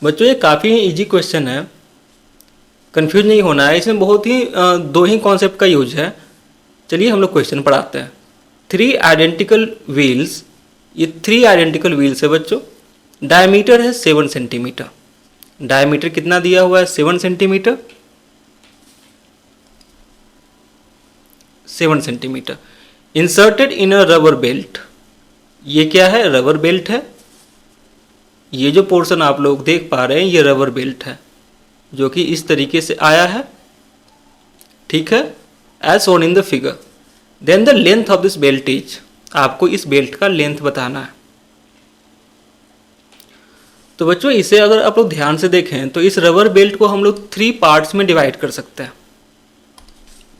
बच्चों ये काफ़ी इजी क्वेश्चन है, कंफ्यूज नहीं होना है। इसमें बहुत ही दो ही कॉन्सेप्ट का यूज है। चलिए हम लोग क्वेश्चन पढ़ाते हैं। 3 आइडेंटिकल व्हील्स, ये 3 आइडेंटिकल व्हील्स है बच्चों। डायमीटर है 7 सेंटीमीटर। डायमीटर कितना दिया हुआ है? 7 centimetre. 7 centimetre inserted in a rubber belt. ये क्या है? रबर बेल्ट है। ये जो पोर्शन आप लोग देख पा रहे हैं ये रबर बेल्ट है, जो कि इस तरीके से आया है, ठीक है, as shown in the figure. Then the length of this belt is, आपको इस बेल्ट का लेंथ बताना है। तो बच्चों इसे अगर आप लोग ध्यान से देखें तो इस रबर बेल्ट को हम लोग 3 पार्ट्स में डिवाइड कर सकते हैं।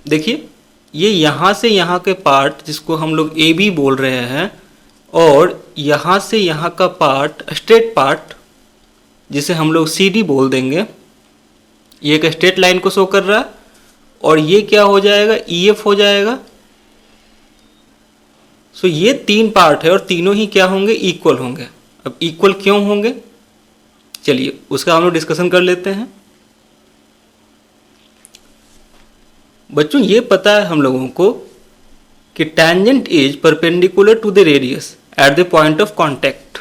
देखिए ये यहाँ से यहाँ के पार्ट जिसको हम लोग ए बी बोल रहे हैं, और यहाँ से यहाँ का पार्ट स्ट्रेट पार्ट जिसे हम लोग सी डी बोल देंगे, ये एक स्ट्रेट लाइन को शो कर रहा है, और ये क्या हो जाएगा? ई एफ हो जाएगा। सो ये 3 पार्ट है और तीनों ही क्या होंगे? इक्वल होंगे। अब इक्वल क्यों होंगे? चलिए उसका हम लोग डिस्कशन कर लेते हैं। बच्चों ये पता है हम लोगों को कि tangent is perpendicular to the radius at the point of contact.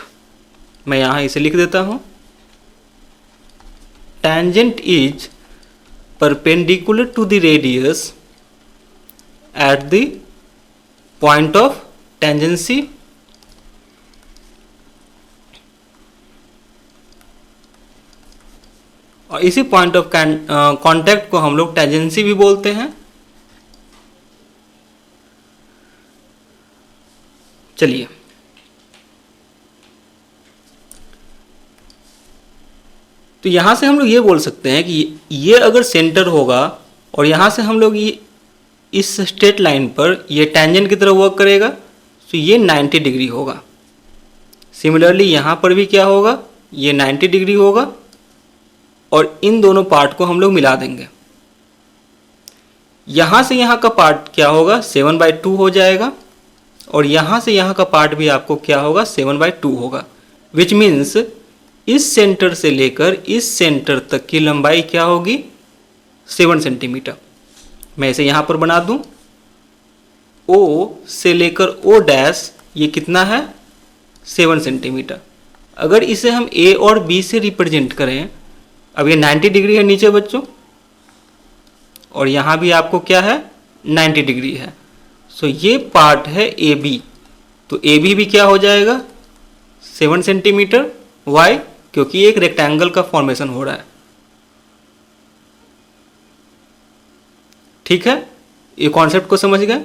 मैं यहां इसे लिख देता हूं, tangent is perpendicular to the radius at the point of tangency और इसी पॉइंट ऑफ कांटेक्ट को हम लोग टेंजेंसी भी बोलते हैं। चलिए तो यहां से हम लोग ये बोल सकते हैं कि ये अगर सेंटर होगा और यहां से हम लोग ये इस स्ट्रेट लाइन पर ये टेंजेंट की तरह वर्क करेगा, तो ये 90 डिग्री होगा। सिमिलरली यहां पर भी क्या होगा? ये 90 डिग्री होगा, और इन दोनों पार्ट को हम लोग मिला देंगे। यहां से यहां का पार्ट क्या होगा? 7/2 हो जाएगा, और यहां से यहां का पार्ट भी आपको क्या होगा? 7/2 होगा। विच मीन्स इस सेंटर से लेकर इस सेंटर तक की लंबाई क्या होगी? 7 सेंटीमीटर। मैं इसे यहां पर बना दूं, O से लेकर O डैश ये कितना है? 7 सेंटीमीटर। अगर इसे हम A और B से रिप्रेजेंट करें, अब ये 90 डिग्री है नीचे बच्चों, और यहाँ भी आपको क्या है? 90 डिग्री है। सो ये पार्ट है ए बी, तो ए बी भी क्या हो जाएगा? 7 सेंटीमीटर। वाई? क्योंकि एक रेक्टेंगल का फॉर्मेशन हो रहा है, ठीक है, ये कॉन्सेप्ट को समझ गए।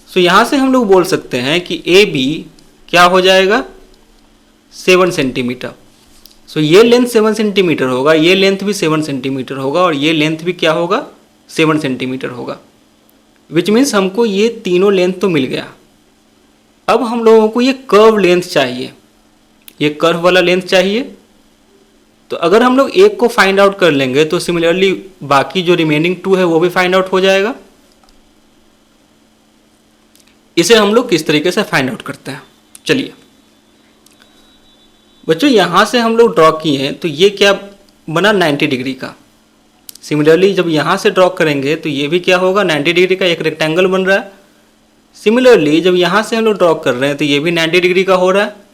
सो यहाँ से हम लोग बोल सकते हैं कि ए बी क्या हो जाएगा? 7 सेंटीमीटर। सो ये लेंथ 7 सेंटीमीटर होगा, ये लेंथ भी 7 सेंटीमीटर होगा, और ये लेंथ भी क्या होगा? 7 सेंटीमीटर होगा। विच मीन्स हमको ये तीनों लेंथ तो मिल गया। अब हम लोगों को ये कर्व लेंथ चाहिए, ये कर्व वाला लेंथ चाहिए। तो अगर हम लोग एक को फाइंड आउट कर लेंगे तो सिमिलरली बाकी जो रिमेनिंग 2 है वो भी फाइंड आउट हो जाएगा। इसे हम लोग किस तरीके से फाइंड आउट करते हैं? चलिए बच्चों यहां से हम लोग ड्रॉ किए हैं, तो ये क्या बना? 90 डिग्री का। सिमिलरली जब यहां से ड्रॉ करेंगे तो ये भी क्या होगा? 90 डिग्री का एक रेक्टेंगल बन रहा है। सिमिलरली जब यहां से हम लोग ड्रॉ कर रहे हैं तो ये भी 90 डिग्री का हो रहा है।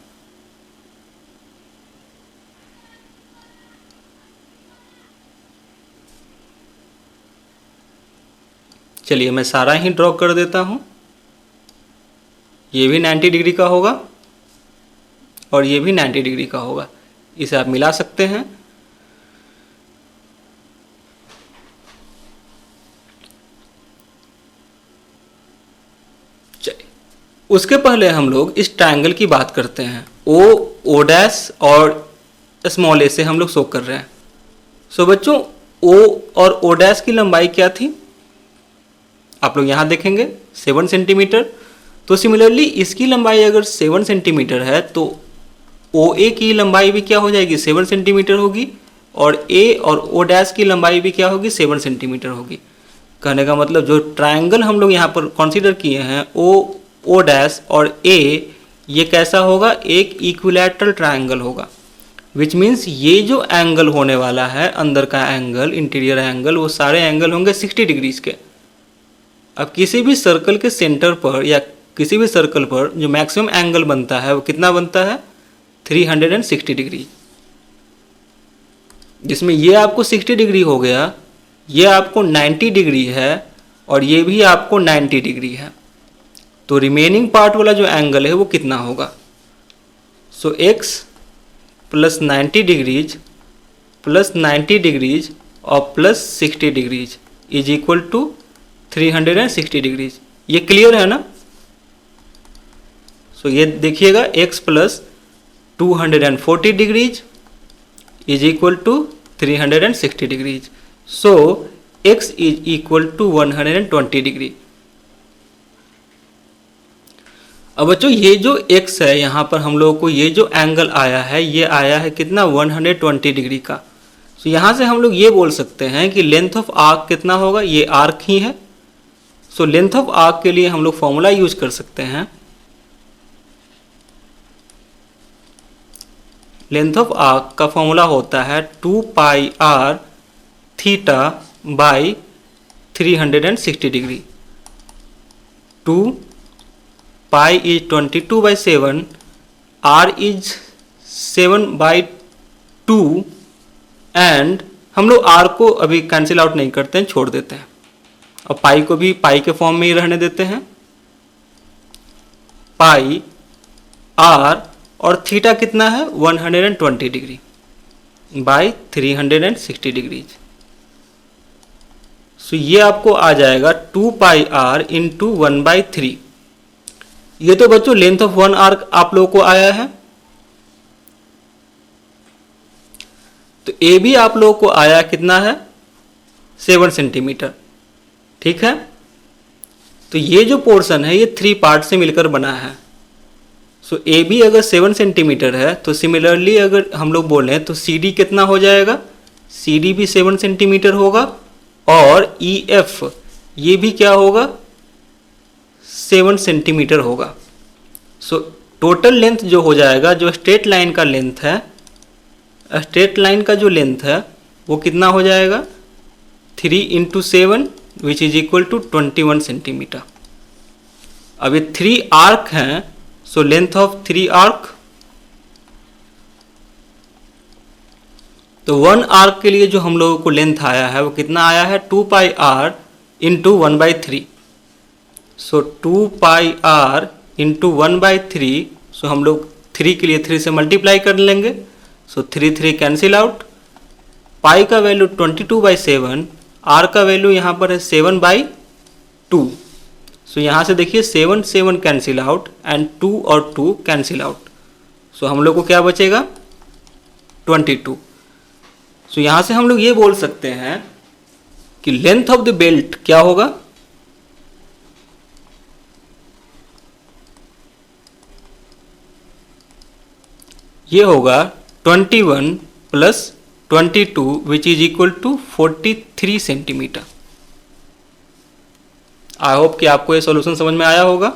चलिए मैं सारा ही ड्रॉ कर देता हूं। ये भी 90 डिग्री का होगा, और ये भी 90 डिग्री का होगा। इसे आप मिला सकते हैं। चलिए उसके पहले हम लोग इस ट्रायंगल की बात करते हैं। ओ, ओ डैश और स्मॉल ए से हम लोग शो कर रहे हैं। सो बच्चों ओ और ओ डैश की लंबाई क्या थी? आप लोग यहां देखेंगे 7 सेंटीमीटर। तो सिमिलरली इसकी लंबाई अगर 7 सेंटीमीटर है तो ओ ए की लंबाई भी क्या हो जाएगी? 7 सेंटीमीटर होगी, और ए और ओ डैश की लंबाई भी क्या होगी? 7 सेंटीमीटर होगी। कहने का मतलब जो ट्रायंगल हम लोग यहाँ पर कंसीडर किए हैं ओ डैश और ए, ये कैसा होगा? एक इक्विलैटरल ट्रायंगल होगा। विच मीन्स ये जो एंगल होने वाला है अंदर का एंगल, इंटीरियर एंगल, वो सारे एंगल होंगे 60 डिग्रीज के। अब किसी भी सर्कल के सेंटर पर या किसी भी सर्कल पर जो मैक्सिमम एंगल बनता है वो कितना बनता है? 360 डिग्री, जिसमें ये आपको 60 डिग्री हो गया, ये आपको 90 डिग्री है और ये भी आपको 90 डिग्री है। तो रिमेनिंग पार्ट वाला जो एंगल है वो कितना होगा? So x plus 90 degrees plus 90 degrees और plus 60 degrees is equal to 360 degrees. ये क्लियर है ना? सो ये देखिएगा x plus 240 degrees is equal to 360 degrees. So x is equal to 120 degree. अब बच्चों ये जो x है यहाँ पर हम लोगों को ये जो एंगल आया है ये आया है कितना? 120 डिग्री का। सो यहाँ से हम लोग ये बोल सकते हैं कि लेंथ ऑफ आर्क कितना होगा? ये आर्क ही है। सो लेंथ ऑफ आर्क के लिए हम लोग फॉर्मूला यूज कर सकते हैं। लेंथ ऑफ आर्क का फॉर्मूला होता है 2 pi r theta by 360 degree. 2 pi is 22/7, r is 7/2 and हम लोग आर को अभी कैंसिल आउट नहीं करते हैं, छोड़ देते हैं और पाई को भी पाई के फॉर्म में ही रहने देते हैं। पाई आर और थीटा कितना है? 120 डिग्री बाई 360 डिग्रीज। सो ये आपको आ जाएगा 2 पाई आर इंटू 1/3। ये तो बच्चों लेंथ ऑफ वन आर्क आप लोगों को आया है। तो ए भी आप लोगों को आया कितना है? 7 सेंटीमीटर। ठीक है, तो ये जो पोर्शन है ये 3 पार्ट से मिलकर बना है। सो ए बी अगर 7 सेंटीमीटर है तो सिमिलरली अगर हम लोग बोलें तो सी डी कितना हो जाएगा? सी डी भी 7 सेंटीमीटर होगा और ई एफ ये भी क्या होगा? 7 सेंटीमीटर होगा। सो टोटल लेंथ जो हो जाएगा, जो स्ट्रेट लाइन का लेंथ है, स्ट्रेट लाइन का जो लेंथ है वो कितना हो जाएगा? 3 into 7 which is equal to 21 centimetre. अब ये 3 आर्क हैं, सो लेंथ ऑफ 3 आर्क, तो 1 आर्क के लिए जो हम लोगों को लेंथ आया है वो कितना आया है? 2 pi r into 1/3। So 2 pi r into 1/3, so हम लोग 3 के लिए 3 से मल्टीप्लाई कर लेंगे। सो 3 कैंसिल आउट। पाई का वैल्यू 22/7, आर का वैल्यू यहाँ पर है 7/2। सो यहाँ से देखिए 7 कैंसिल आउट एंड 2 और 2 कैंसिल आउट। सो हम लोग को क्या बचेगा? 22। सो यहाँ से हम लोग ये बोल सकते हैं कि लेंथ ऑफ द बेल्ट क्या होगा? ये होगा 21 plus 22 which is equal to 43 centimetre. I hope कि आपको ये सॉल्यूशन समझ में आया होगा।